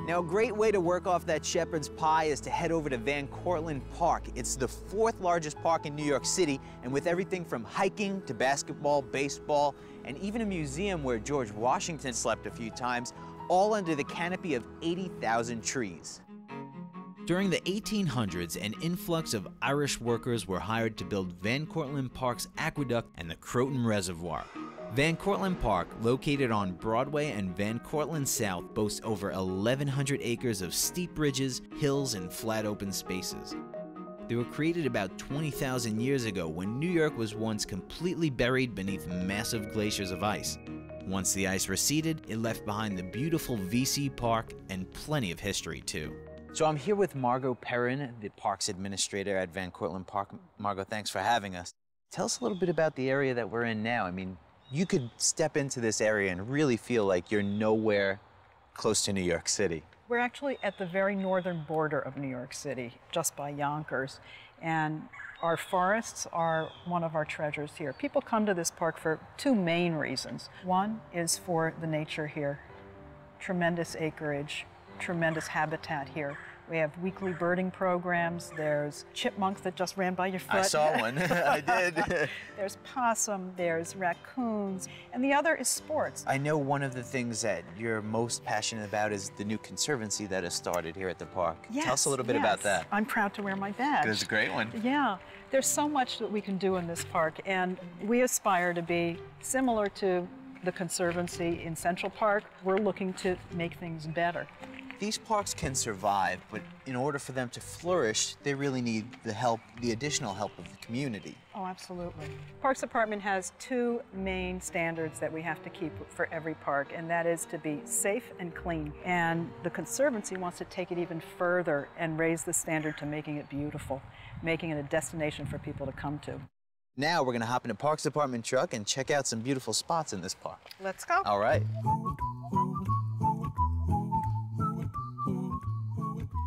Now, a great way to work off that shepherd's pie is to head over to Cortlandt Park. It's the 4th largest park in New York City, and with everything from hiking to basketball, baseball, and even a museum where George Washington slept a few times, all under the canopy of 80,000 trees. During the 1800s, an influx of Irish workers were hired to build Cortlandt Park's aqueduct and the Croton Reservoir. Cortlandt Park, located on Broadway and Cortlandt South, boasts over 1,100 acres of steep ridges, hills, and flat open spaces. They were created about 20,000 years ago when New York was once completely buried beneath massive glaciers of ice. Once the ice receded, it left behind the beautiful VC Park and plenty of history too. So I'm here with Margot Perrin, the Parks Administrator at Cortlandt Park. Margot, thanks for having us. Tell us a little bit about the area that we're in now. I mean, you could step into this area and really feel like you're nowhere close to New York City. We're actually at the very northern border of New York City, just by Yonkers. And our forests are one of our treasures here. People come to this park for 2 main reasons. One is for the nature here. Tremendous acreage, tremendous habitat here. We have weekly birding programs. There's chipmunks that just ran by your foot. I saw one. I did. There's possum, there's raccoons, and the other is sports. I know one of the things that you're most passionate about is the new conservancy that has started here at the park. Yes, tell us a little bit about that. I'm proud to wear my badge. It's a great one. Yeah, there's so much that we can do in this park, and we aspire to be similar to the conservancy in Central Park. We're looking to make things better. These parks can survive, but in order for them to flourish, they really need the help, the additional help of the community. Oh, absolutely. Parks Department has 2 main standards that we have to keep for every park, and that is to be safe and clean. And the Conservancy wants to take it even further and raise the standard to making it beautiful, making it a destination for people to come to. Now we're going to hop in a Parks Department truck and check out some beautiful spots in this park. Let's go. All right.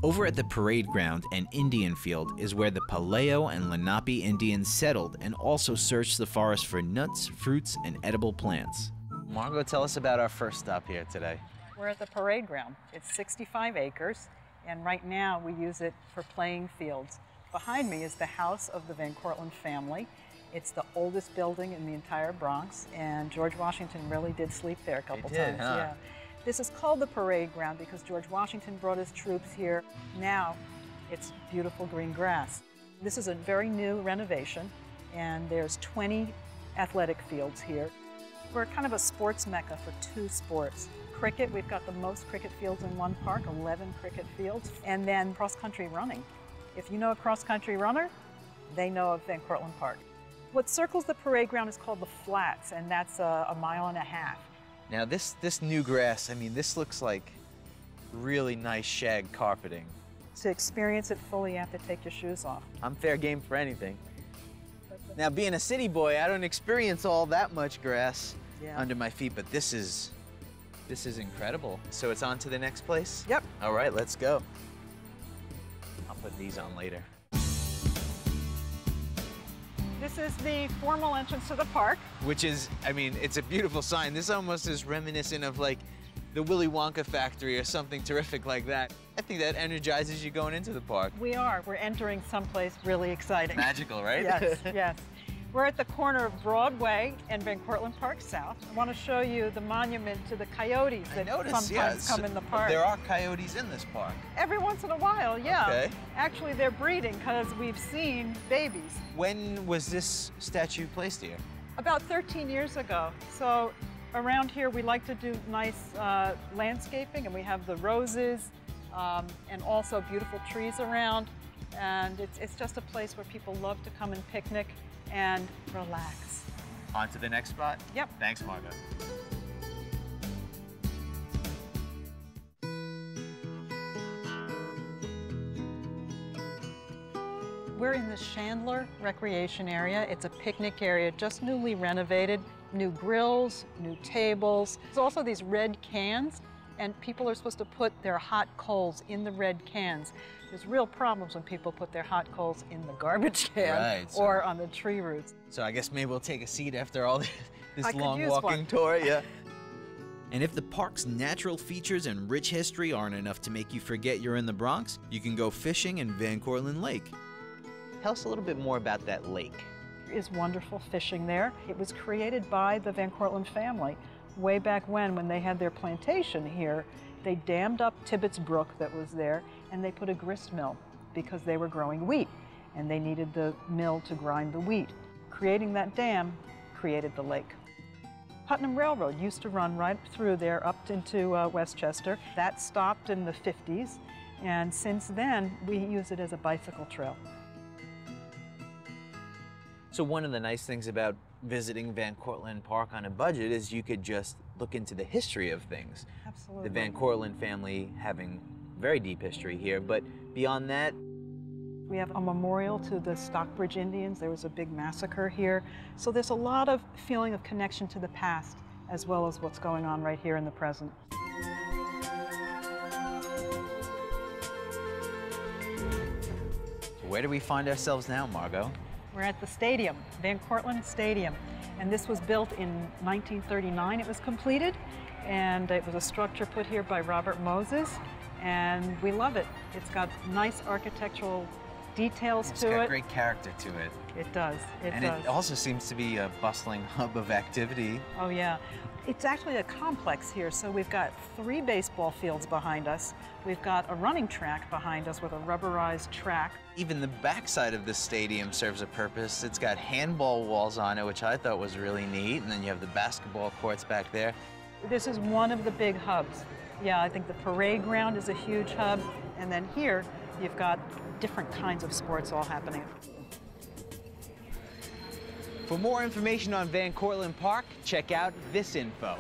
Over at the parade ground and Indian Field is where the Palayo and Lenape Indians settled and also searched the forest for nuts, fruits, and edible plants. Margot, tell us about our first stop here today. We're at the parade ground. It's 65 acres, and right now we use it for playing fields. Behind me is the house of the Cortlandt family. It's the oldest building in the entire Bronx, and George Washington really did sleep there a couple times. Huh? Yeah. This is called the parade ground because George Washington brought his troops here. Now it's beautiful green grass. This is a very new renovation, and there's 20 athletic fields here. We're kind of a sports mecca for 2 sports. Cricket, we've got the most cricket fields in one park, 11 cricket fields, and then cross-country running. If you know a cross-country runner, they know of Cortlandt Park. What circles the parade ground is called the Flats, and that's a 1.5 miles. Now this new grass, I mean, this looks like really nice shag carpeting. To experience it fully, you have to take your shoes off. I'm fair game for anything. Now, being a city boy, I don't experience all that much grass under my feet, but this is incredible. So it's on to the next place? Yep. All right, let's go. I'll put these on later. This is the formal entrance to the park. Which is, I mean, it's a beautiful sign. This almost is reminiscent of like the Willy Wonka factory or something terrific like that. I think that energizes you going into the park. We're entering someplace really exciting. Magical, right? Yes, yes. We're at the corner of Broadway and Cortlandt Park South. I want to show you the monument to the coyotes that sometimes come in the park. There are coyotes in this park. Every once in a while, yeah. Okay. Actually, they're breeding because we've seen babies. When was this statue placed here? About 13 years ago. So around here, we like to do nice landscaping, and we have the roses and also beautiful trees around. And it's just a place where people love to come and picnic and relax. On to the next spot? Yep. Thanks, Margot. We're in the Chandler Recreation Area. It's a picnic area, just newly renovated. New grills, new tables. There's also these red cans, and people are supposed to put their hot coals in the red cans. There's real problems when people put their hot coals in the garbage can or on the tree roots. So I guess maybe we'll take a seat after all this long use walking one. tour, yeah. And if the park's natural features and rich history aren't enough to make you forget you're in the Bronx, you can go fishing in Van Cortlandt Lake. Tell us a little bit more about that lake. There is wonderful fishing there. It was created by the Van Cortlandt family way back when they had their plantation here. They dammed up Tibbetts Brook that was there, and they put a grist mill because they were growing wheat, and they needed the mill to grind the wheat. Creating that dam created the lake. Putnam Railroad used to run right through there up into Westchester. That stopped in the 50s, and since then we use it as a bicycle trail. So one of the nice things about visiting Van Cortlandt Park on a budget is you could just look into the history of things. Absolutely. The Van Cortlandt family having very deep history here, but beyond that, we have a memorial to the Stockbridge Indians. There was a big massacre here. So there's a lot of feeling of connection to the past as well as what's going on right here in the present. Where do we find ourselves now, Margot? We're at the stadium, Van Cortlandt Stadium. And this was built in 1939. It was completed, and it was a structure put here by Robert Moses, and we love it. It's got nice architectural details to it. It's got great character to it. It does, it does. And it also seems to be a bustling hub of activity. Oh yeah. It's actually a complex here, so we've got 3 baseball fields behind us. We've got a running track behind us with a rubberized track. Even the backside of the stadium serves a purpose. It's got handball walls on it, which I thought was really neat, and then you have the basketball courts back there. This is one of the big hubs. Yeah, I think the parade ground is a huge hub, and then here you've got different kinds of sports all happening. For more information on Van Cortlandt Park, check out this info.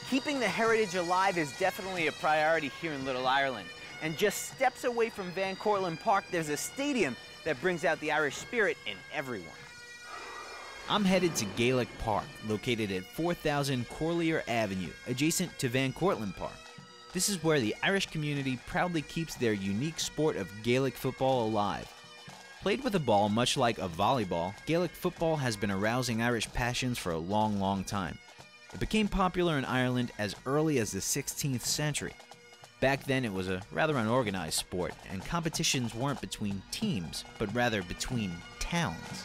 Keeping the heritage alive is definitely a priority here in Little Ireland. And just steps away from Van Cortlandt Park, there's a stadium that brings out the Irish spirit in everyone. I'm headed to Gaelic Park, located at 4000 Corlear Avenue, adjacent to Van Cortlandt Park. This is where the Irish community proudly keeps their unique sport of Gaelic football alive. Played with a ball much like a volleyball, Gaelic football has been arousing Irish passions for a long, long time. It became popular in Ireland as early as the 16th century. Back then it was a rather unorganized sport, and competitions weren't between teams, but rather between towns.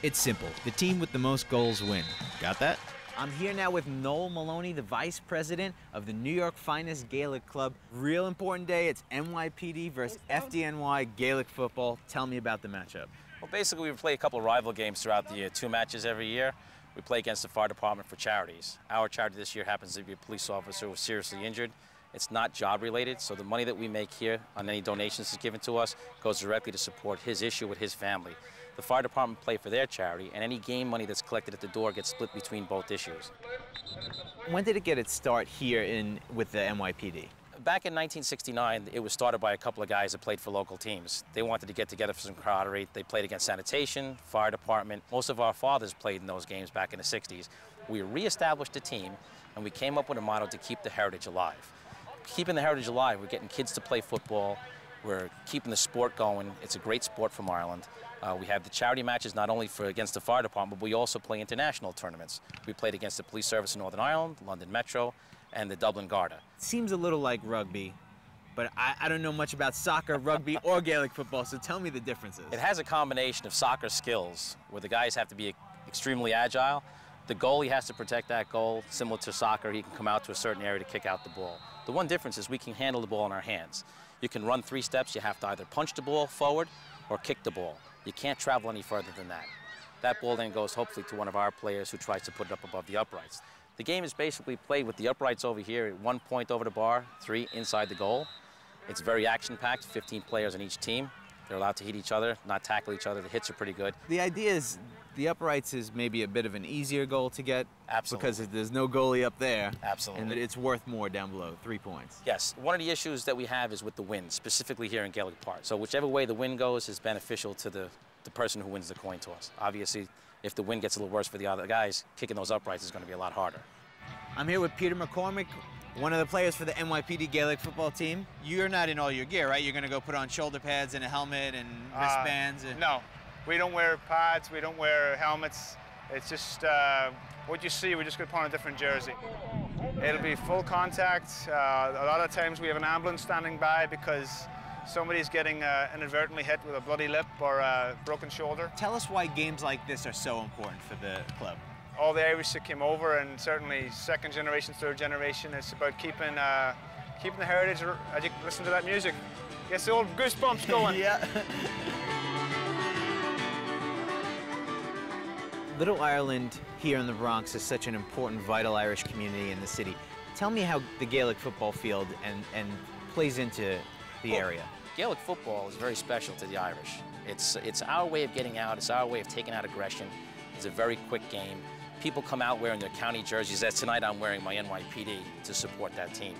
It's simple, the team with the most goals win. Got that? I'm here now with Noel Maloney, the vice president of the New York finest Gaelic club. Real important day, it's NYPD versus FDNY Gaelic football. Tell me about the matchup. Well, basically we play a couple of rival games throughout the year, 2 matches every year. We play against the fire department for charities. Our charity this year happens to be a police officer who was seriously injured. It's not job related, so the money that we make here on any donations that's given to us goes directly to support his issue with his family. The fire department play for their charity, and any game money that's collected at the door gets split between both issues. When did it get its start here with the NYPD? Back in 1969, it was started by a couple of guys that played for local teams. They wanted to get together for some camaraderie. They played against sanitation, fire department. Most of our fathers played in those games back in the 60s. We reestablished the team, and we came up with a motto to keep the heritage alive. Keeping the heritage alive, we're getting kids to play football. We're keeping the sport going. It's a great sport from Ireland. We have the charity matches not only against the fire department, but we also play international tournaments. We played against the police service in Northern Ireland, London Metro, and the Dublin Garda. It seems a little like rugby, but I don't know much about soccer, rugby, or Gaelic football, so tell me the differences. It has a combination of soccer skills, where the guys have to be extremely agile. The goalie has to protect that goal. Similar to soccer, he can come out to a certain area to kick out the ball. The one difference is we can handle the ball in our hands. You can run 3 steps. You have to either punch the ball forward or kick the ball. You can't travel any further than that. That ball then goes hopefully to one of our players who tries to put it up above the uprights. The game is basically played with the uprights over here at 1 point over the bar, 3 inside the goal. It's very action-packed, 15 players on each team. They're allowed to hit each other, not tackle each other. The hits are pretty good. The idea is the uprights is maybe a bit of an easier goal to get. Absolutely. Because there's no goalie up there. Absolutely. And it's worth more down below, 3 points. Yes. One of the issues that we have is with the wind, specifically here in Gaelic Park. So whichever way the wind goes is beneficial to the person who wins the coin toss. Obviously, if the wind gets a little worse for the other guys, kicking those uprights is going to be a lot harder. I'm here with Peter McCormick, one of the players for the NYPD Gaelic football team. You're not in all your gear, right? You're going to go put on shoulder pads and a helmet and wristbands? No, we don't wear pads, we don't wear helmets. It's just what you see, we're just going to put on a different jersey. It'll be full contact. A lot of times we have an ambulance standing by because somebody's getting inadvertently hit with a bloody lip or a broken shoulder. Tell us why games like this are so important for the club. All the Irish that came over, and certainly second generation, third generation, it's about keeping the heritage. As you listen to that music, gets the old goosebumps going. Yeah. Little Ireland here in the Bronx is such an important, vital Irish community in the city. Tell me how the Gaelic football field and plays into the area. Gaelic football is very special to the Irish. It's our way of getting out. It's our way of taking out aggression. It's a very quick game. People come out wearing their county jerseys. As tonight I'm wearing my NYPD to support that team.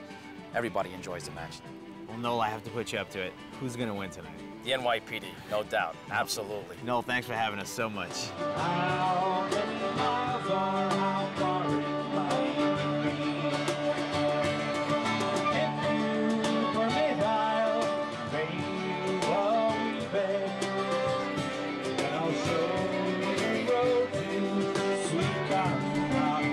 Everybody enjoys the match. Well, Noel, I have to put you up to it. Who's going to win tonight? The NYPD, no doubt. Absolutely. Noel, thanks for having us so much. How many miles or how far it might be? If you permit, I'll pay what we beg, and I'll show you the road to sweet Cortlandt Park.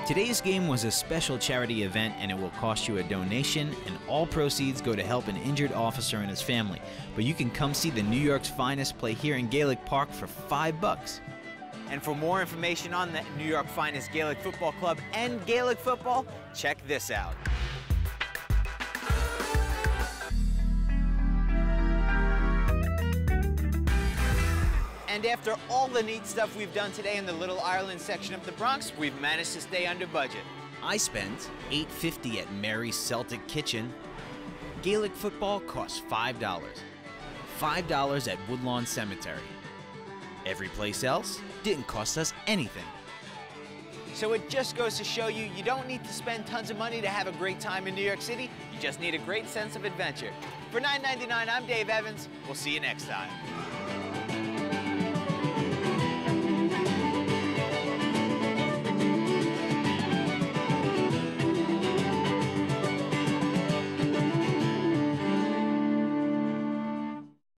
Today's game was a special charity event, and it will cost you a donation, and all proceeds go to help an injured officer and his family. But you can come see the New York's finest play here in Gaelic Park for $5. And for more information on the New York finest Gaelic Football Club and Gaelic football, check this out. And after all the neat stuff we've done today in the Little Ireland section of the Bronx, we've managed to stay under budget. I spent $8.50 at Mary's Celtic Kitchen. Gaelic football costs $5. $5 at Woodlawn Cemetery. Every place else didn't cost us anything. So it just goes to show you, you don't need to spend tons of money to have a great time in New York City. You just need a great sense of adventure. For $9.99, I'm Dave Evans. We'll see you next time.